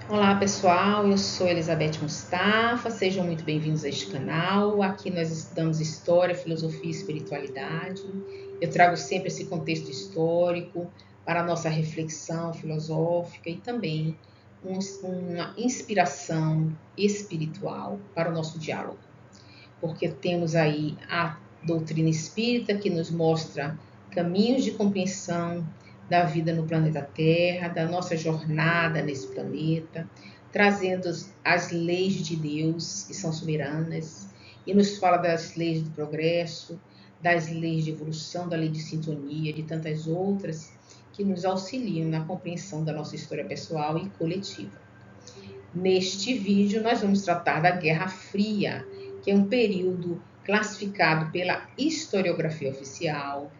Olá pessoal, eu sou Elizabeth Mustafa, sejam muito bem-vindos a este canal. Aqui nós estudamos História, Filosofia e Espiritualidade. Eu trago sempre esse contexto histórico para a nossa reflexão filosófica e também uma inspiração espiritual para o nosso diálogo. Porque temos aí a doutrina espírita que nos mostra caminhos de compreensão da vida no planeta Terra, da nossa jornada nesse planeta, trazendo as leis de Deus, que são soberanas, e nos fala das leis do progresso, das leis de evolução, da lei de sintonia, de tantas outras que nos auxiliam na compreensão da nossa história pessoal e coletiva. Neste vídeo, nós vamos tratar da Guerra Fria, que é um período classificado pela historiografia oficial,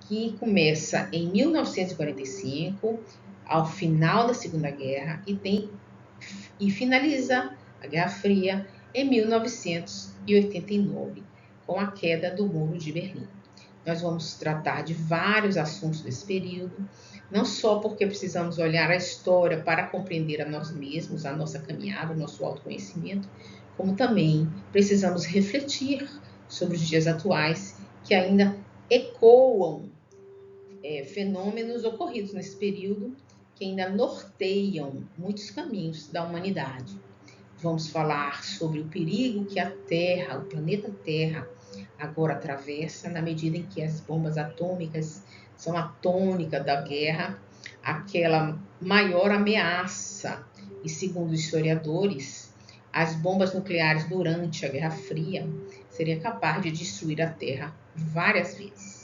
que começa em 1945, ao final da Segunda Guerra, e finaliza a Guerra Fria em 1989, com a queda do Muro de Berlim. Nós vamos tratar de vários assuntos desse período, não só porque precisamos olhar a história para compreender a nós mesmos, a nossa caminhada, o nosso autoconhecimento, como também precisamos refletir sobre os dias atuais que ainda ecoam fenômenos ocorridos nesse período que ainda norteiam muitos caminhos da humanidade. Vamos falar sobre o perigo que a Terra, o planeta Terra, agora atravessa na medida em que as bombas atômicas são a tônica da guerra, aquela maior ameaça. E segundo os historiadores, as bombas nucleares durante a Guerra Fria seriam capazes de destruir a Terra várias vezes.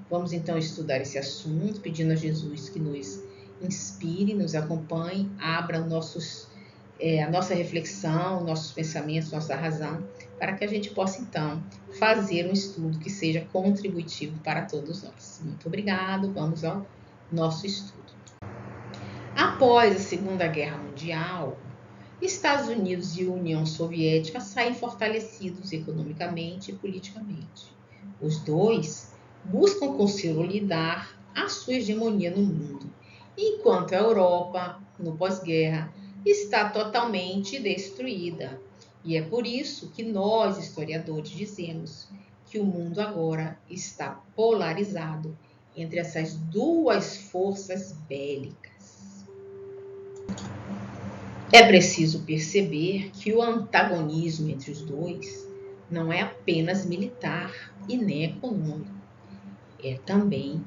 Vamos então estudar esse assunto, pedindo a Jesus que nos inspire, nos acompanhe, abra a nossa reflexão, nossos pensamentos, nossa razão, para que a gente possa, então, fazer um estudo que seja contributivo para todos nós. Muito obrigado, vamos ao nosso estudo. Após a Segunda Guerra Mundial, Estados Unidos e União Soviética saem fortalecidos economicamente e politicamente. Os dois buscam consolidar a sua hegemonia no mundo, enquanto a Europa, no pós-guerra, está totalmente destruída. E é por isso que nós, historiadores, dizemos que o mundo agora está polarizado entre essas duas forças bélicas. É preciso perceber que o antagonismo entre os dois não é apenas militar e nem econômico, é também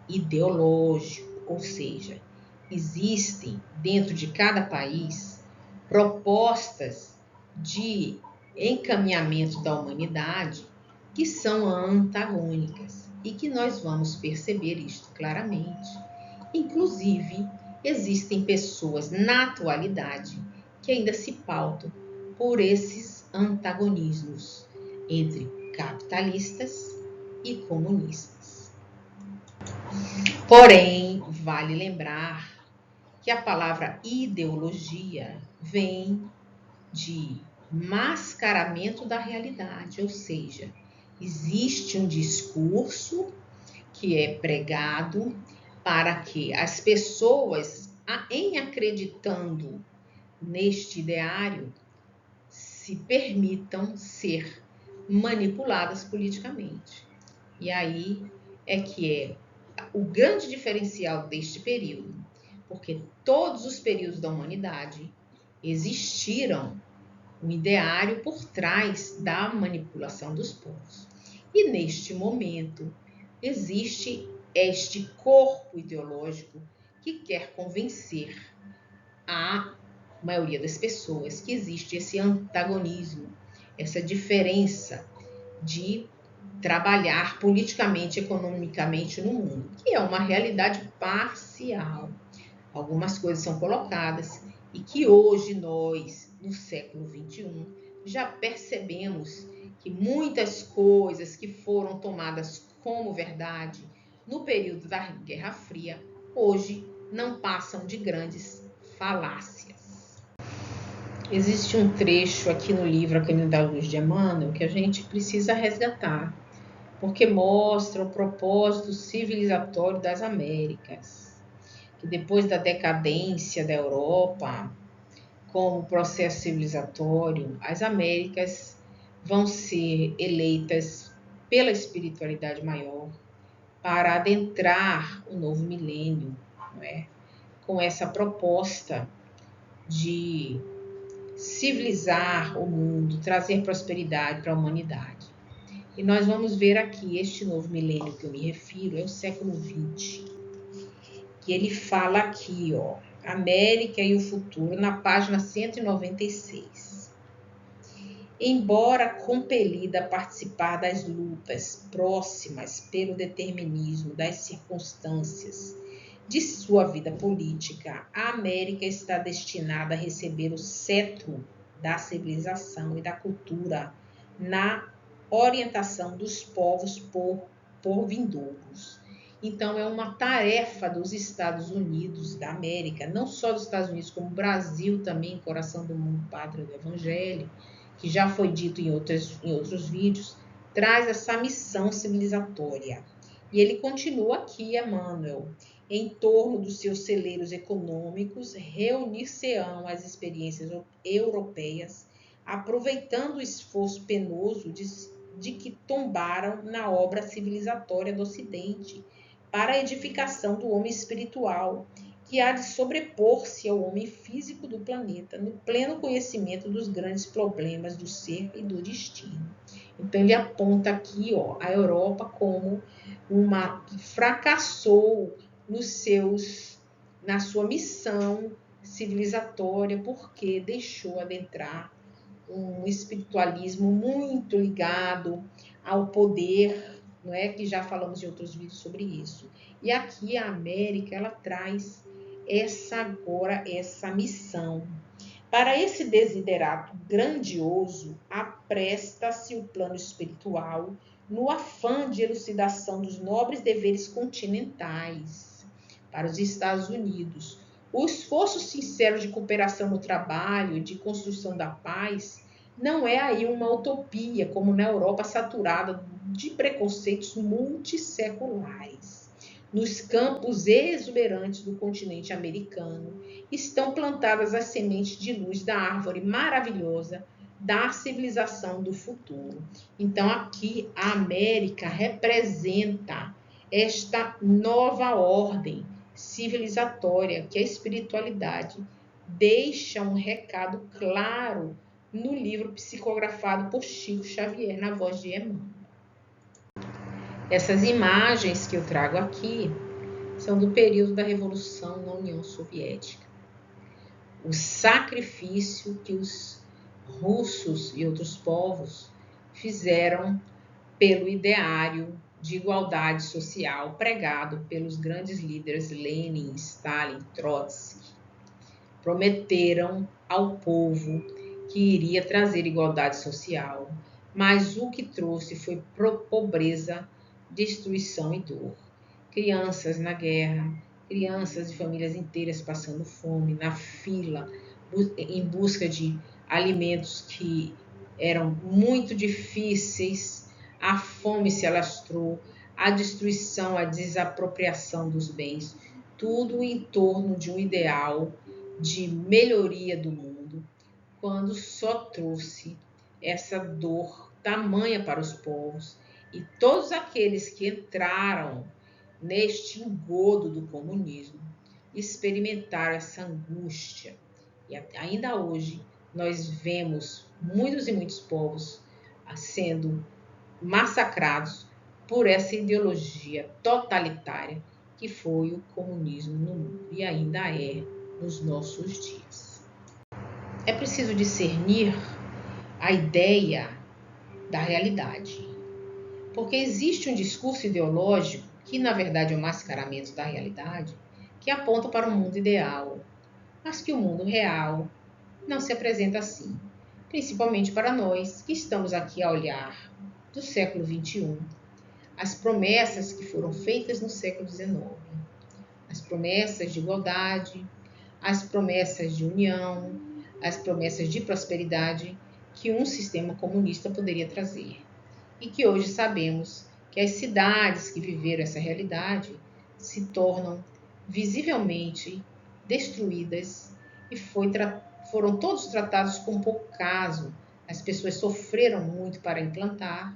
ideológico, ou seja, existem dentro de cada país propostas de encaminhamento da humanidade que são antagônicas e que nós vamos perceber isto claramente. Inclusive, existem pessoas na atualidade que ainda se pautam por esses antagonismos entre capitalistas e comunistas. Porém, vale lembrar que a palavra ideologia vem de mascaramento da realidade, ou seja, existe um discurso que é pregado para que as pessoas, em acreditando neste ideário, se permitam ser manipuladas politicamente. E aí é que é o grande diferencial deste período, porque todos os períodos da humanidade existiram um ideário por trás da manipulação dos povos. E neste momento existe este corpo ideológico que quer convencer a maioria das pessoas que existe esse antagonismo, essa diferença de trabalhar politicamente, economicamente no mundo, que é uma realidade parcial. Algumas coisas são colocadas e que hoje nós, no século XXI, já percebemos que muitas coisas que foram tomadas como verdade no período da Guerra Fria, hoje não passam de grandes falácias. Existe um trecho aqui no livro A Caminho da Luz de Emmanuel que a gente precisa resgatar, porque mostra o propósito civilizatório das Américas, que depois da decadência da Europa, como processo civilizatório, as Américas vão ser eleitas pela espiritualidade maior para adentrar o novo milênio, não é? Com essa proposta de civilizar o mundo, trazer prosperidade para a humanidade. E nós vamos ver aqui este novo milênio que eu me refiro, é o século XX, que ele fala aqui, ó, América e o futuro, na página 196. Embora compelida a participar das lutas próximas pelo determinismo das circunstâncias de sua vida política, a América está destinada a receber o cetro da civilização e da cultura na orientação dos povos por vindouros. Então, é uma tarefa dos Estados Unidos da América, não só dos Estados Unidos, como o Brasil também, coração do mundo, pátria do Evangelho, que já foi dito em outros vídeos, traz essa missão civilizatória. E ele continua aqui, Emmanuel, em torno dos seus celeiros econômicos, reunir-se-ão as experiências europeias, aproveitando o esforço penoso de que tombaram na obra civilizatória do Ocidente, para a edificação do homem espiritual, que há de sobrepor-se ao homem físico do planeta, no pleno conhecimento dos grandes problemas do ser e do destino. Então ele aponta aqui, ó, a Europa como uma que fracassou na sua missão civilizatória, porque deixou adentrar um espiritualismo muito ligado ao poder, não é? Que já falamos em outros vídeos sobre isso. E aqui a América, ela traz essa missão. Para esse desiderato grandioso, apresta-se o plano espiritual no afã de elucidação dos nobres deveres continentais. Para os Estados Unidos, o esforço sincero de cooperação no trabalho, de construção da paz, não é aí uma utopia, como na Europa saturada de preconceitos multisseculares. Nos campos exuberantes do continente americano estão plantadas as sementes de luz da árvore maravilhosa da civilização do futuro. Então, aqui a América representa esta nova ordem civilizatória que a espiritualidade deixa um recado claro no livro psicografado por Chico Xavier, na voz de Emmanuel. Essas imagens que eu trago aqui são do período da Revolução na União Soviética. O sacrifício que os russos e outros povos fizeram pelo ideário de igualdade social pregado pelos grandes líderes Lenin, Stalin, Trotsky. Prometeram ao povo que iria trazer igualdade social, mas o que trouxe foi pobreza, destruição e dor. Crianças na guerra, crianças de famílias inteiras passando fome, na fila, em busca de alimentos que eram muito difíceis, a fome se alastrou, a destruição, a desapropriação dos bens, tudo em torno de um ideal de melhoria do mundo, quando só trouxe essa dor tamanha para os povos, e todos aqueles que entraram neste engodo do comunismo experimentaram essa angústia. E ainda hoje nós vemos muitos e muitos povos sendo massacrados por essa ideologia totalitária que foi o comunismo no mundo e ainda é nos nossos dias. É preciso discernir a ideia da realidade, porque existe um discurso ideológico que, na verdade, é o mascaramento da realidade, que aponta para um mundo ideal, mas que o mundo real não se apresenta assim, principalmente para nós que estamos aqui a olhar do século XXI, as promessas que foram feitas no século XIX, as promessas de igualdade, as promessas de união, as promessas de prosperidade que um sistema comunista poderia trazer. E que hoje sabemos que as cidades que viveram essa realidade se tornam visivelmente destruídas e foi foram todos tratados com pouco caso. As pessoas sofreram muito para implantar,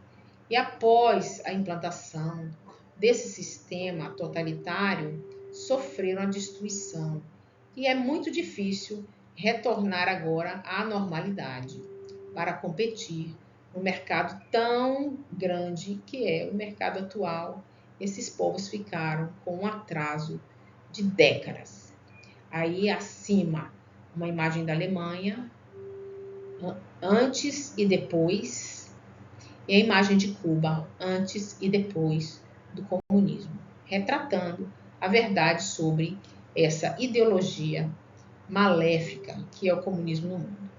e após a implantação desse sistema totalitário, sofreram a destruição. E é muito difícil retornar agora à normalidade para competir no mercado tão grande que é o mercado atual. Esses povos ficaram com um atraso de décadas. Aí acima, uma imagem da Alemanha, antes e depois, e a imagem de Cuba, antes e depois do comunismo, retratando a verdade sobre essa ideologia maléfica que é o comunismo no mundo.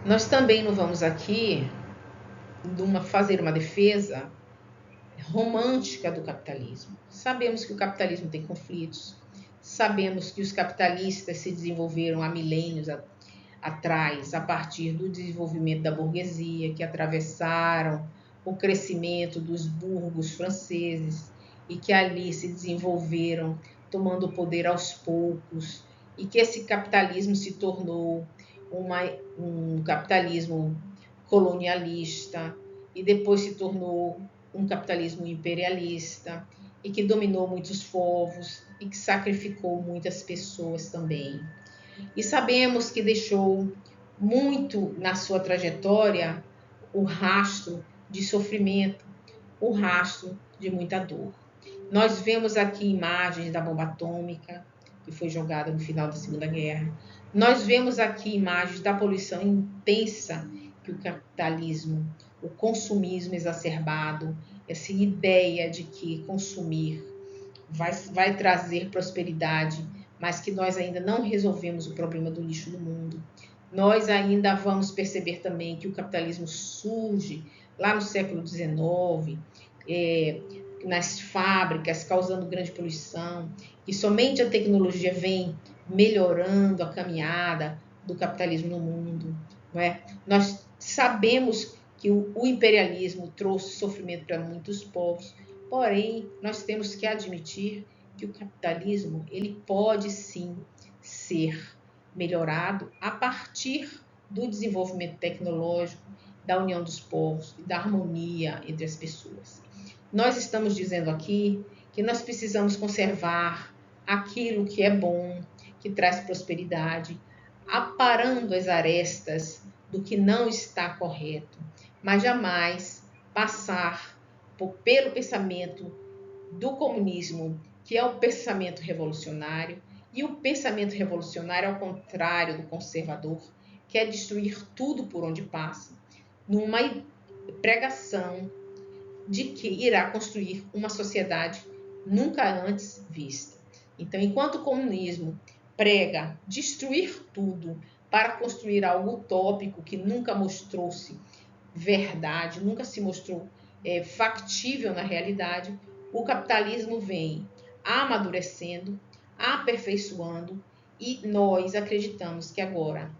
Nós também não vamos aqui fazer uma defesa romântica do capitalismo. Sabemos que o capitalismo tem conflitos, sabemos que os capitalistas se desenvolveram há milênios atrás, a partir do desenvolvimento da burguesia, que atravessaram o crescimento dos burgos franceses e que ali se desenvolveram, tomando o poder aos poucos, e que esse capitalismo se tornou um capitalismo colonialista e depois se tornou um capitalismo imperialista e que dominou muitos povos e que sacrificou muitas pessoas também. E sabemos que deixou muito na sua trajetória o rastro de sofrimento, o rastro de muita dor. Nós vemos aqui imagens da bomba atômica, que foi jogada no final da Segunda Guerra. Nós vemos aqui imagens da poluição intensa que o capitalismo, o consumismo exacerbado, essa ideia de que consumir vai trazer prosperidade, mas que nós ainda não resolvemos o problema do lixo no mundo. Nós ainda vamos perceber também que o capitalismo surge lá no século XIX, nas fábricas, causando grande poluição, e somente a tecnologia vem melhorando a caminhada do capitalismo no mundo. Não é? Nós sabemos que o imperialismo trouxe sofrimento para muitos povos, porém, nós temos que admitir que o capitalismo ele pode sim ser melhorado a partir do desenvolvimento tecnológico, da união dos povos e da harmonia entre as pessoas. Nós estamos dizendo aqui que nós precisamos conservar aquilo que é bom, que traz prosperidade, aparando as arestas do que não está correto, mas jamais passar pelo pensamento do comunismo, que é o pensamento revolucionário, e o pensamento revolucionário, ao contrário do conservador, quer destruir tudo por onde passa, numa pregação de que irá construir uma sociedade nunca antes vista. Então, enquanto o comunismo prega destruir tudo para construir algo utópico que nunca mostrou-se verdade, nunca se mostrou factível na realidade, o capitalismo vem amadurecendo, aperfeiçoando, e nós acreditamos que agora,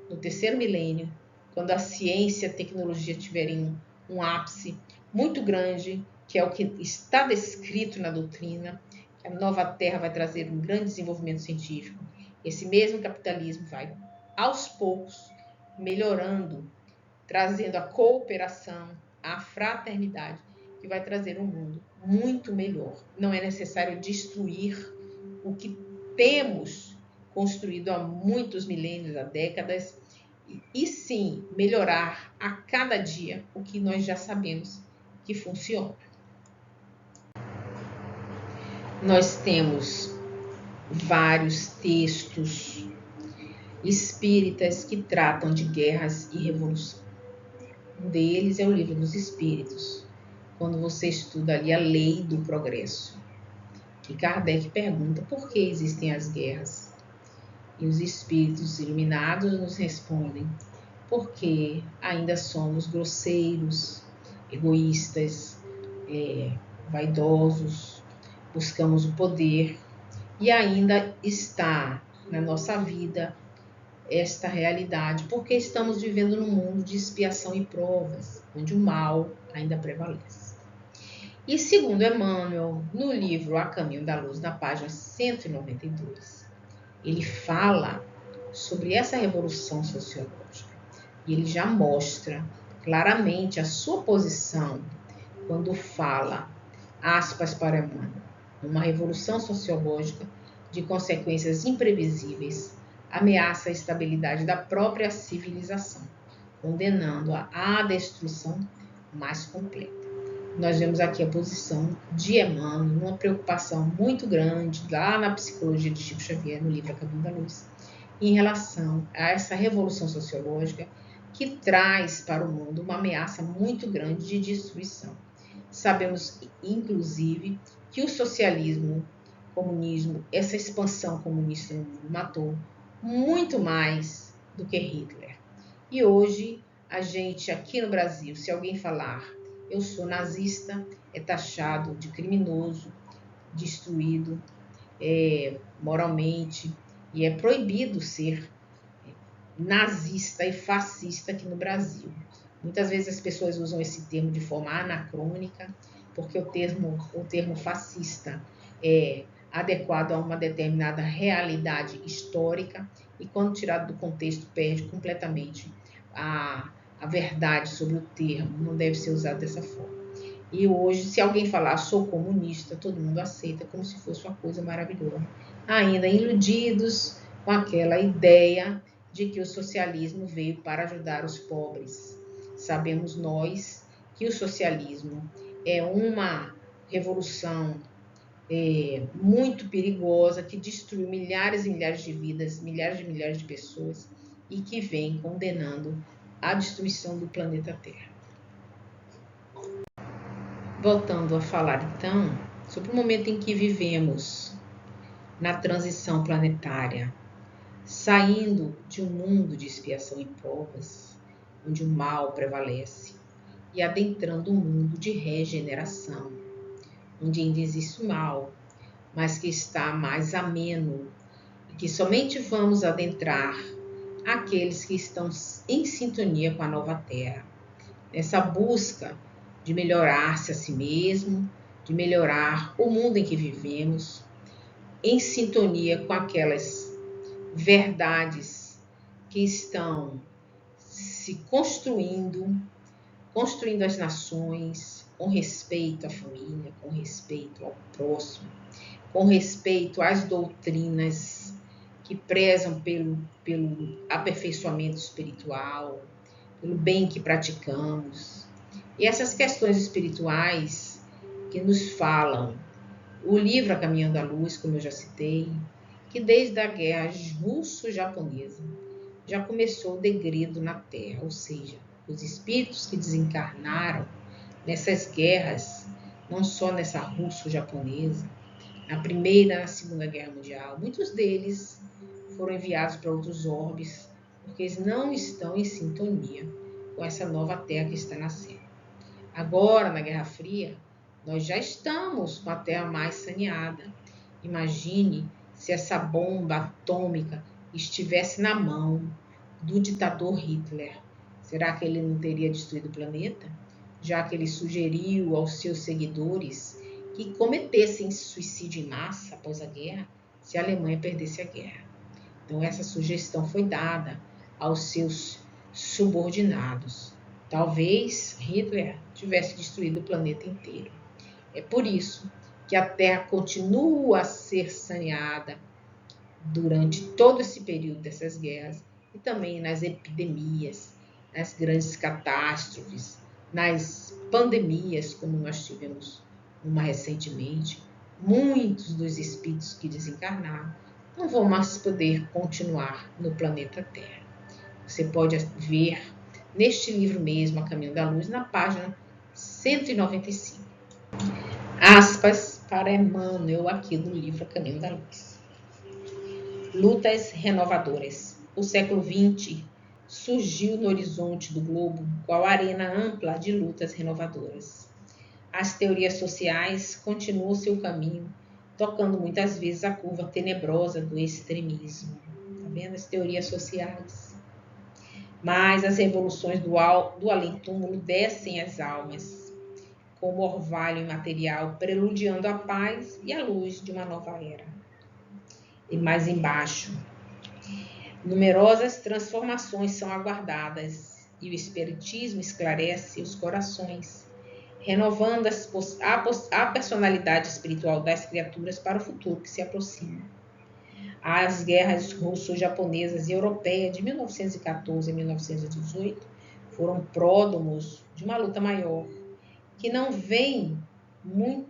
no terceiro milênio, quando a ciência e a tecnologia tiverem um ápice muito grande, que é o que está descrito na doutrina, que a nova Terra vai trazer um grande desenvolvimento científico, esse mesmo capitalismo vai, aos poucos, melhorando, trazendo a cooperação, a fraternidade, que vai trazer um mundo muito melhor. Não é necessário destruir o que temos construído há muitos milênios, há décadas, e sim melhorar a cada dia o que nós já sabemos que funciona. Nós temos vários textos espíritas que tratam de guerras e revolução. Um deles é o Livro dos Espíritos, quando você estuda ali a lei do progresso. E Kardec pergunta por que existem as guerras. E os espíritos iluminados nos respondem: porque ainda somos grosseiros, egoístas, vaidosos, buscamos o poder, e ainda está na nossa vida esta realidade, porque estamos vivendo num mundo de expiação e provas, onde o mal ainda prevalece. E segundo Emmanuel, no livro A Caminho da Luz, na página 192, ele fala sobre essa revolução sociológica. E ele já mostra claramente a sua posição quando fala, aspas para Emmanuel, uma revolução sociológica de consequências imprevisíveis ameaça a estabilidade da própria civilização, condenando-a à destruição mais completa. Nós vemos aqui a posição de Emmanuel, uma preocupação muito grande lá na psicologia de Chico Xavier, no livro A Caminho da Luz, em relação a essa revolução sociológica que traz para o mundo uma ameaça muito grande de destruição. Sabemos, inclusive, que o socialismo, comunismo, essa expansão comunista no mundo matou muito mais do que Hitler. E hoje, a gente aqui no Brasil, se alguém falar eu sou nazista, é taxado de criminoso, destruído moralmente, e é proibido ser nazista e fascista aqui no Brasil. Muitas vezes as pessoas usam esse termo de forma anacrônica, porque o termo fascista é adequado a uma determinada realidade histórica e quando tirado do contexto perde completamente a verdade sobre o termo, não deve ser usado dessa forma. E hoje, se alguém falar sou comunista, todo mundo aceita como se fosse uma coisa maravilhosa. Ainda iludidos com aquela ideia de que o socialismo veio para ajudar os pobres. Sabemos nós que o socialismo é uma revolução muito perigosa, que destruiu milhares e milhares de vidas, milhares de pessoas, e que vem condenando a destruição do planeta Terra. Voltando a falar, então, sobre o momento em que vivemos na transição planetária, saindo de um mundo de expiação e provas, onde o mal prevalece, e adentrando um mundo de regeneração, onde ainda existe o mal, mas que está mais ameno, e que somente vamos adentrar aqueles que estão em sintonia com a nova Terra, nessa busca de melhorar-se a si mesmo, de melhorar o mundo em que vivemos, em sintonia com aquelas verdades que estão se construindo as nações com respeito à família, com respeito ao próximo, com respeito às doutrinas que prezam pelo aperfeiçoamento espiritual, pelo bem que praticamos. E essas questões espirituais que nos falam, o livro A Caminho da Luz, como eu já citei, que desde a guerra russo-japonesa já começou o degredo na Terra, ou seja, os espíritos que desencarnaram nessas guerras, não só nessa russo-japonesa, na Primeira e na Segunda Guerra Mundial, muitos deles foram enviados para outros orbes, porque eles não estão em sintonia com essa nova Terra que está nascendo. Agora, na Guerra Fria, nós já estamos com a Terra mais saneada. Imagine se essa bomba atômica estivesse na mão do ditador Hitler. Será que ele não teria destruído o planeta? Já que ele sugeriu aos seus seguidores que cometessem suicídio em massa após a guerra, se a Alemanha perdesse a guerra. Então, essa sugestão foi dada aos seus subordinados. Talvez Hitler tivesse destruído o planeta inteiro. É por isso que a Terra continua a ser saneada durante todo esse período dessas guerras e também nas epidemias, nas grandes catástrofes, nas pandemias, como nós tivemos uma recentemente. Muitos dos espíritos que desencarnaram não vão mais poder continuar no planeta Terra. Você pode ver neste livro mesmo, A Caminho da Luz, na página 195. Aspas para Emmanuel aqui do livro A Caminho da Luz. Lutas renovadoras. O século XX surgiu no horizonte do globo qual arena ampla de lutas renovadoras. As teorias sociais continuam seu caminho, tocando muitas vezes a curva tenebrosa do extremismo. Está vendo as teorias sociais? Mas as revoluções do além-túmulo descem as almas, como orvalho imaterial, preludiando a paz e a luz de uma nova era. E mais embaixo, Numerosas transformações são aguardadas e o Espiritismo esclarece os corações, renovando a personalidade espiritual das criaturas para o futuro que se aproxima. As guerras russo-japonesas e europeias de 1914 e 1918 foram pródomos de uma luta maior, que não vem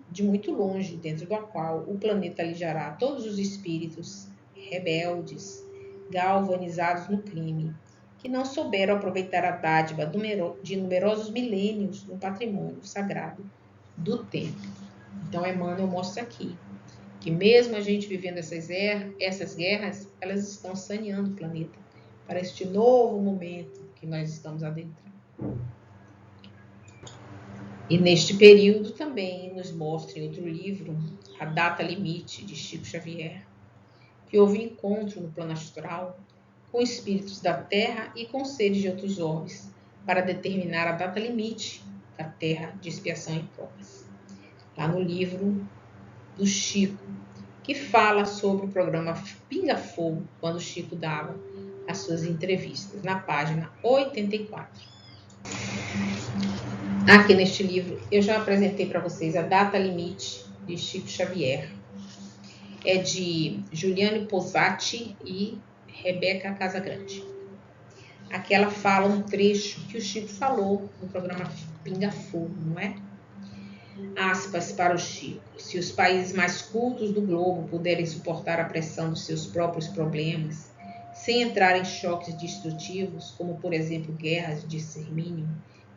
de muito longe, dentro do qual o planeta alijará todos os espíritos rebeldes, galvanizados no crime, que não souberam aproveitar a dádiva de numerosos milênios no patrimônio sagrado do tempo. Então, Emmanuel mostra aqui que mesmo a gente vivendo essas guerras, elas estão saneando o planeta para este novo momento que nós estamos adentrando. E neste período também nos mostra em outro livro, A Data Limite, de Chico Xavier, que houve encontro no plano astral com espíritos da Terra e com seres de outros orbes, para determinar a data limite da Terra de expiação e provas. Lá no livro do Chico, que fala sobre o programa Pinga Fogo, quando o Chico dava as suas entrevistas, na página 84. Aqui neste livro, eu já apresentei para vocês a Data Limite de Chico Xavier. É de Juliane Posati e Rebeca Casagrande. Aqui ela fala um trecho que o Chico falou no programa Pinga Fogo, não é? Aspas para o Chico. Se os países mais cultos do globo puderem suportar a pressão dos seus próprios problemas, sem entrar em choques destrutivos, como por exemplo guerras de extermínio,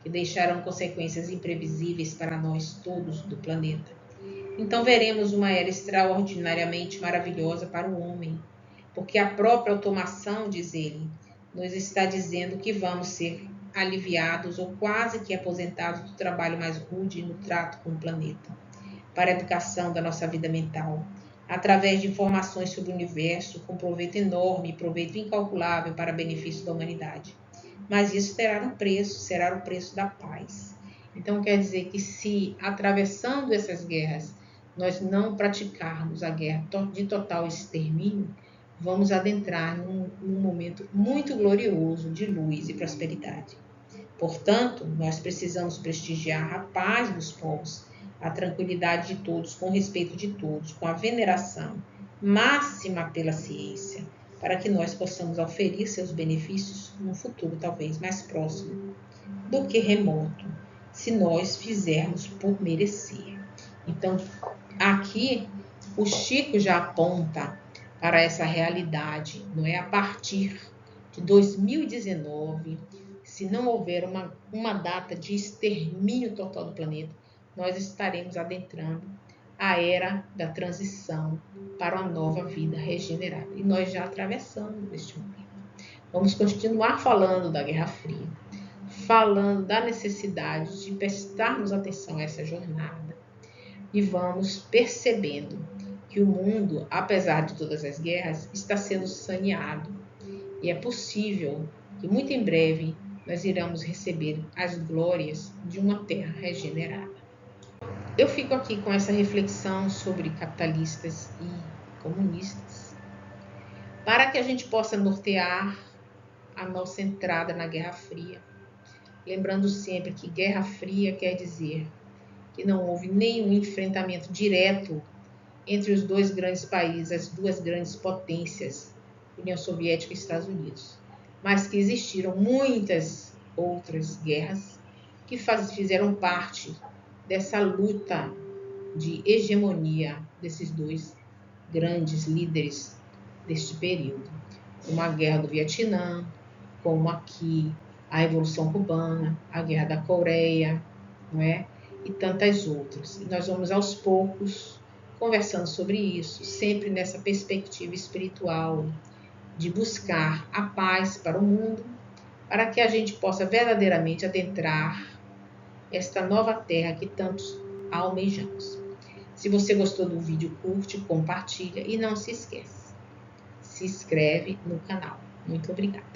que deixarão consequências imprevisíveis para nós todos do planeta, então veremos uma era extraordinariamente maravilhosa para o homem, porque a própria automação, diz ele, nos está dizendo que vamos ser aliviados ou quase que aposentados do trabalho mais rude no trato com o planeta, para a educação da nossa vida mental, através de informações sobre o universo com proveito enorme e proveito incalculável para benefício da humanidade. Mas isso terá um preço, será o preço da paz. Então quer dizer que se atravessando essas guerras nós não praticarmos a guerra de total extermínio, vamos adentrar num momento muito glorioso de luz e prosperidade. Portanto, nós precisamos prestigiar a paz dos povos, a tranquilidade de todos, com respeito de todos, com a veneração máxima pela ciência, para que nós possamos oferir seus benefícios num futuro talvez mais próximo do que remoto, se nós fizermos por merecer. Então, aqui o Chico já aponta para essa realidade, não é? A partir de 2019, se não houver uma data de extermínio total do planeta, nós estaremos adentrando a era da transição para uma nova vida regenerada. E nós já atravessamos este momento. Vamos continuar falando da Guerra Fria, falando da necessidade de prestarmos atenção a essa jornada. E vamos percebendo que o mundo, apesar de todas as guerras, está sendo saneado. E é possível que muito em breve nós iremos receber as glórias de uma terra regenerada. Eu fico aqui com essa reflexão sobre capitalistas e comunistas, para que a gente possa nortear a nossa entrada na Guerra Fria. Lembrando sempre que Guerra Fria quer dizer que não houve nenhum enfrentamento direto entre os dois grandes países, as duas grandes potências, União Soviética e Estados Unidos, mas que existiram muitas outras guerras que fizeram parte dessa luta de hegemonia desses dois grandes líderes deste período, como a Guerra do Vietnã, como aqui a Revolução Cubana, a Guerra da Coreia, não é? E tantas outras. E nós vamos aos poucos conversando sobre isso, sempre nessa perspectiva espiritual de buscar a paz para o mundo, para que a gente possa verdadeiramente adentrar esta nova terra que tantos almejamos. Se você gostou do vídeo, curte, compartilha e não se esquece, se inscreve no canal. Muito obrigada.